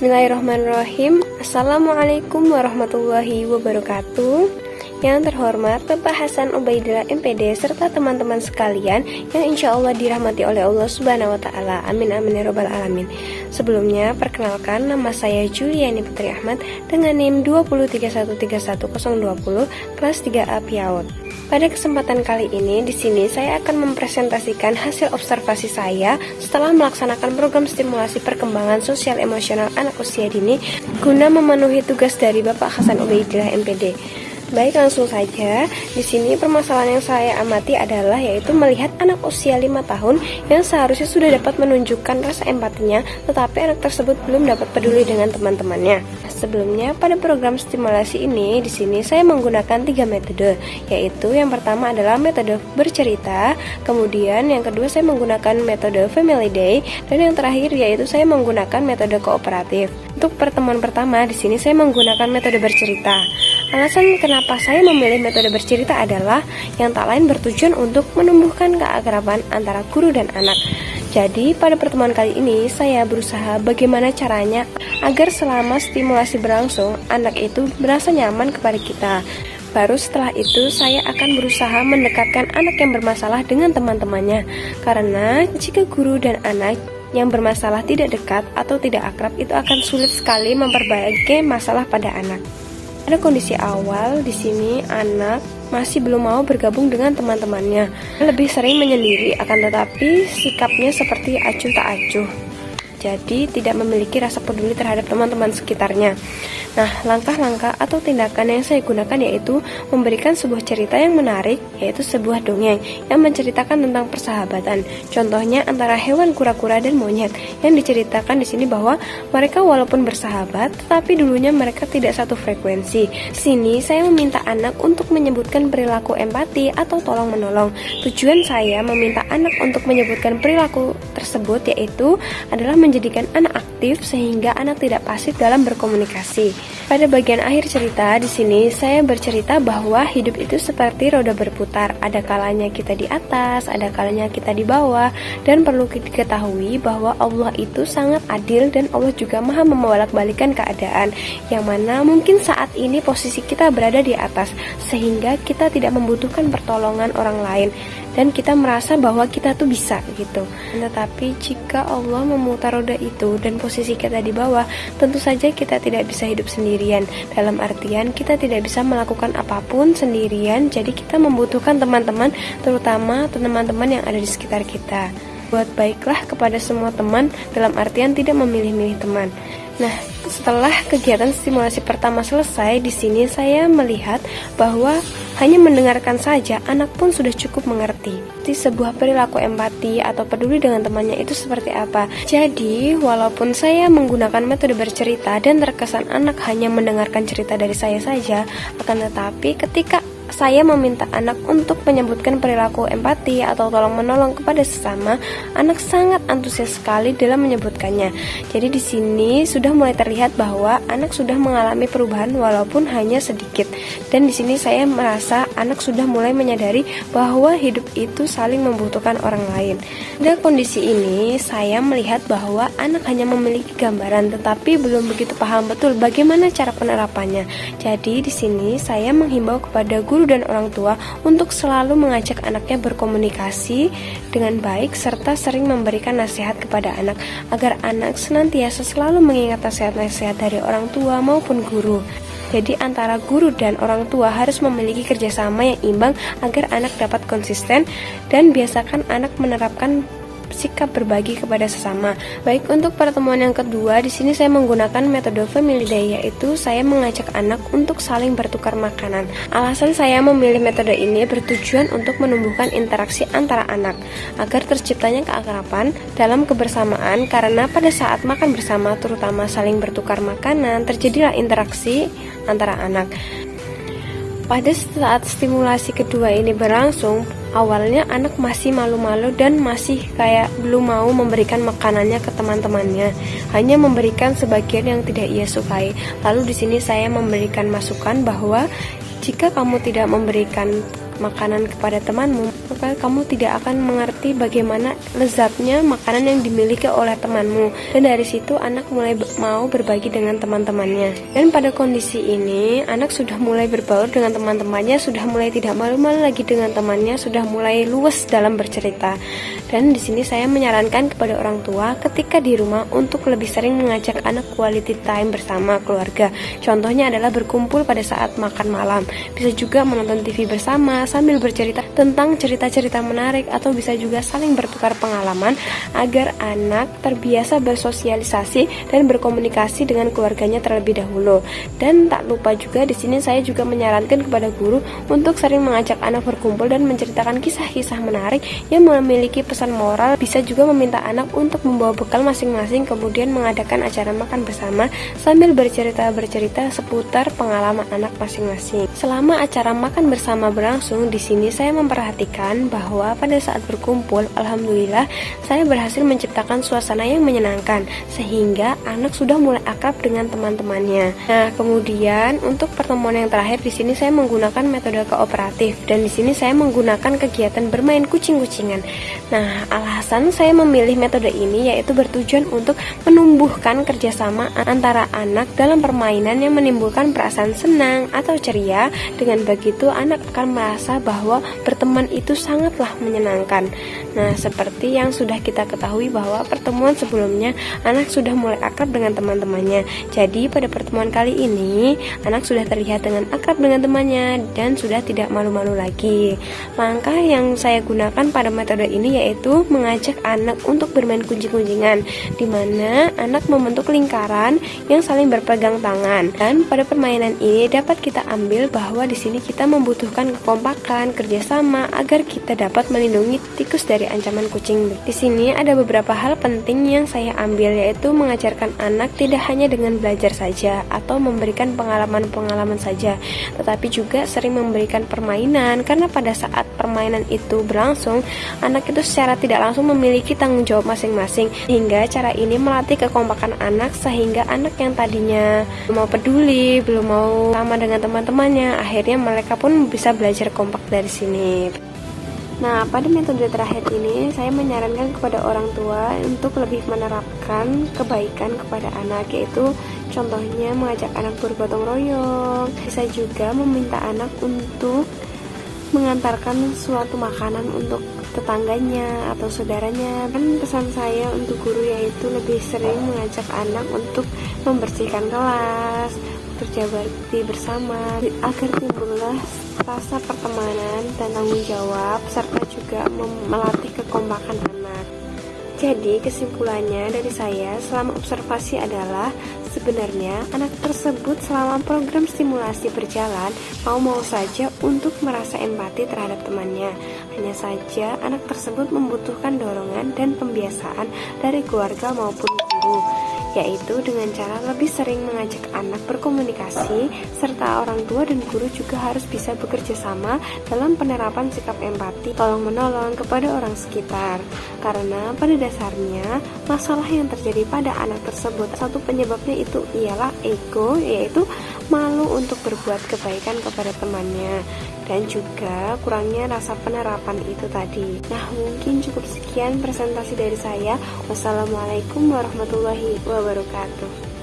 Bismillahirrahmanirrahim. Assalamualaikum warahmatullahi wabarakatuh. Yang terhormat Bapak Hasan Ubaidillah MPD serta teman-teman sekalian yang insya Allah dirahmati oleh Allah Subhanahu wa Ta'ala. Amin amin ya robbal alamin. Sebelumnya perkenalkan, nama saya Juliani Putri Ahmad dengan NIM 203131020 kelas 3A PIAUD. Pada kesempatan kali ini di sini saya akan mempresentasikan hasil observasi saya setelah melaksanakan program stimulasi perkembangan sosial emosional anak usia dini guna memenuhi tugas dari Bapak Hasan Ubaidillah MPD. Baik, langsung saja. Di sini permasalahan yang saya amati adalah yaitu melihat anak usia 5 tahun yang seharusnya sudah dapat menunjukkan rasa empatinya, tetapi anak tersebut belum dapat peduli dengan teman-temannya. Sebelumnya pada program stimulasi ini di sini saya menggunakan 3 metode, yaitu yang pertama adalah metode bercerita, kemudian yang kedua saya menggunakan metode family day, dan yang terakhir yaitu saya menggunakan metode kooperatif. Untuk pertemuan pertama di sini saya menggunakan metode bercerita. Alasan kenapa saya memilih metode bercerita adalah yang tak lain bertujuan untuk menumbuhkan keakraban antara guru dan anak. Jadi pada pertemuan kali ini saya berusaha bagaimana caranya agar selama stimulasi berlangsung anak itu merasa nyaman kepada kita. Baru setelah itu saya akan berusaha mendekatkan anak yang bermasalah dengan teman-temannya. Karena jika guru dan anak yang bermasalah tidak dekat atau tidak akrab, itu akan sulit sekali memperbaiki masalah pada anak. Pada kondisi awal di sini anak masih belum mau bergabung dengan teman-temannya, lebih sering menyendiri, akan tetapi sikapnya seperti acuh tak acuh. Jadi tidak memiliki rasa peduli terhadap teman-teman sekitarnya. Nah, langkah-langkah atau tindakan yang saya gunakan yaitu memberikan sebuah cerita yang menarik, yaitu sebuah dongeng yang menceritakan tentang persahabatan. Contohnya antara hewan kura-kura dan monyet yang diceritakan di sini bahwa mereka walaupun bersahabat, tetapi dulunya mereka tidak satu frekuensi. Di sini saya meminta anak untuk menyebutkan perilaku empati atau tolong-menolong. Tujuan saya meminta anak untuk menyebutkan perilaku tersebut yaitu adalah menjadikan anak aktif sehingga anak tidak pasif dalam berkomunikasi. Pada bagian akhir cerita di sini saya bercerita bahwa hidup itu seperti roda berputar. Ada kalanya kita di atas, ada kalanya kita di bawah, dan perlu diketahui bahwa Allah itu sangat adil dan Allah juga maha membolak-balikan keadaan. Yang mana mungkin saat ini posisi kita berada di atas sehingga kita tidak membutuhkan pertolongan orang lain dan kita merasa bahwa kita tuh bisa gitu. Tetapi jika Allah memutar roda itu dan posisi kita di bawah, tentu saja kita tidak bisa hidup sendirian. Dalam artian kita tidak bisa melakukan apapun sendirian. Jadi kita membutuhkan teman-teman, terutama teman-teman yang ada di sekitar kita. Buat baiklah kepada semua teman, dalam artian tidak memilih-milih teman. Nah, setelah kegiatan stimulasi pertama selesai, di sini saya melihat bahwa hanya mendengarkan saja anak pun sudah cukup mengerti sebuah perilaku empati atau peduli dengan temannya itu seperti apa. Jadi, walaupun saya menggunakan metode bercerita dan terkesan anak hanya mendengarkan cerita dari saya saja, akan tetapi ketika saya meminta anak untuk menyebutkan perilaku empati atau tolong-menolong kepada sesama, anak sangat antusias sekali dalam menyebutkannya. Jadi di sini sudah mulai terlihat bahwa anak sudah mengalami perubahan walaupun hanya sedikit. Dan di sini saya merasa anak sudah mulai menyadari bahwa hidup itu saling membutuhkan orang lain. Pada kondisi ini, saya melihat bahwa anak hanya memiliki gambaran tetapi belum begitu paham betul bagaimana cara penerapannya. Jadi di sini saya menghimbau kepada guru dan orang tua untuk selalu mengajak anaknya berkomunikasi dengan baik serta sering memberikan nasihat kepada anak agar anak senantiasa selalu mengingat nasihat-nasihat dari orang tua maupun guru. Jadi antara guru dan orang tua harus memiliki kerjasama yang imbang agar anak dapat konsisten dan biasakan anak menerapkan sikap berbagi kepada sesama. Baik, untuk pertemuan yang kedua di sini saya menggunakan metode family day, yaitu saya mengajak anak untuk saling bertukar makanan. Alasan saya memilih metode ini bertujuan untuk menumbuhkan interaksi antara anak agar terciptanya keakraban dalam kebersamaan, karena pada saat makan bersama terutama saling bertukar makanan terjadilah interaksi antara anak. Pada saat stimulasi kedua ini berlangsung, awalnya anak masih malu-malu dan masih kayak belum mau memberikan makanannya ke teman-temannya, hanya memberikan sebagian yang tidak ia sukai. Lalu di sini saya memberikan masukan bahwa jika kamu tidak memberikan makanan kepada temanmu, maka kamu tidak akan mengerti bagaimana lezatnya makanan yang dimiliki oleh temanmu. Dan dari situ anak mulai mau berbagi dengan teman-temannya. Dan pada kondisi ini, anak sudah mulai berbaur dengan teman-temannya, sudah mulai tidak malu-malu lagi dengan temannya, sudah mulai luwes dalam bercerita. Dan di sini saya menyarankan kepada orang tua ketika di rumah untuk lebih sering mengajak anak quality time bersama keluarga. Contohnya adalah berkumpul pada saat makan malam. Bisa juga menonton TV bersama sambil bercerita tentang cerita-cerita menarik, atau bisa juga saling bertukar pengalaman agar anak terbiasa bersosialisasi dan berkomunikasi dengan keluarganya terlebih dahulu. Dan tak lupa juga di sini saya juga menyarankan kepada guru untuk sering mengajak anak berkumpul dan menceritakan kisah-kisah menarik yang memiliki pesan moral. Bisa juga meminta anak untuk membawa bekal masing-masing, kemudian mengadakan acara makan bersama sambil bercerita seputar pengalaman anak masing-masing. Selama acara makan bersama berlangsung, di sini saya memperhatikan bahwa pada saat berkumpul, alhamdulillah saya berhasil menciptakan suasana yang menyenangkan sehingga anak sudah mulai akrab dengan teman-temannya. Nah, kemudian untuk pertemuan yang terakhir di sini saya menggunakan metode kooperatif, dan di sini saya menggunakan kegiatan bermain kucing-kucingan. Nah, alasan saya memilih metode ini yaitu bertujuan untuk menumbuhkan kerjasama antara anak dalam permainan yang menimbulkan perasaan senang atau ceria. Dengan begitu anak akan merasa bahwa berteman itu sangatlah menyenangkan. Nah, seperti yang sudah kita ketahui bahwa pertemuan sebelumnya anak sudah mulai akrab dengan teman-temannya. Jadi pada pertemuan kali ini anak sudah terlihat dengan akrab dengan temannya dan sudah tidak malu-malu lagi. Langkah yang saya gunakan pada metode ini yaitu mengajak anak untuk bermain kunci-kuncingan, di mana anak membentuk lingkaran yang saling berpegang tangan. Dan pada permainan ini dapat kita ambil bahwa di sini kita membutuhkan kekompakan, kerjasama agar kita dapat melindungi tikus dari ancaman kucing. Di sini ada beberapa hal penting yang saya ambil, yaitu mengajarkan anak tidak hanya dengan belajar saja atau memberikan pengalaman-pengalaman saja, tetapi juga sering memberikan permainan, karena pada saat permainan itu berlangsung, anak itu secara tidak langsung memiliki tanggung jawab masing-masing, hingga cara ini melatih kekompakan anak sehingga anak yang tadinya belum mau peduli, belum mau sama dengan teman-temannya, akhirnya mereka pun bisa belajar kompak dari sini. Nah, pada metode terakhir ini saya menyarankan kepada orang tua untuk lebih menerapkan kebaikan kepada anak, yaitu contohnya mengajak anak bergotong royong. Bisa juga meminta anak untuk mengantarkan suatu makanan untuk tetangganya atau saudaranya. Dan pesan saya untuk guru yaitu lebih sering mengajak anak untuk membersihkan kelas, kerja bakti bersama, agar timbullah rasa pertemanan dan tanggung jawab, serta juga melatih kekompakan anak. Jadi kesimpulannya dari saya selama observasi adalah sebenarnya anak tersebut selama program stimulasi berjalan mau-mau saja untuk merasa empati terhadap temannya. Hanya saja anak tersebut membutuhkan dorongan dan pembiasaan dari keluarga maupun guru, yaitu dengan cara lebih sering mengajak anak berkomunikasi, serta orang tua dan guru juga harus bisa bekerja sama dalam penerapan sikap empati, tolong-menolong kepada orang sekitar. Karena pada dasarnya, masalah yang terjadi pada anak tersebut, satu penyebabnya itu ialah ego, yaitu malu untuk berbuat kebaikan kepada temannya, dan juga kurangnya rasa penerapan itu tadi. Nah, mungkin cukup sekian presentasi dari saya. Wassalamualaikum warahmatullahi wabarakatuh.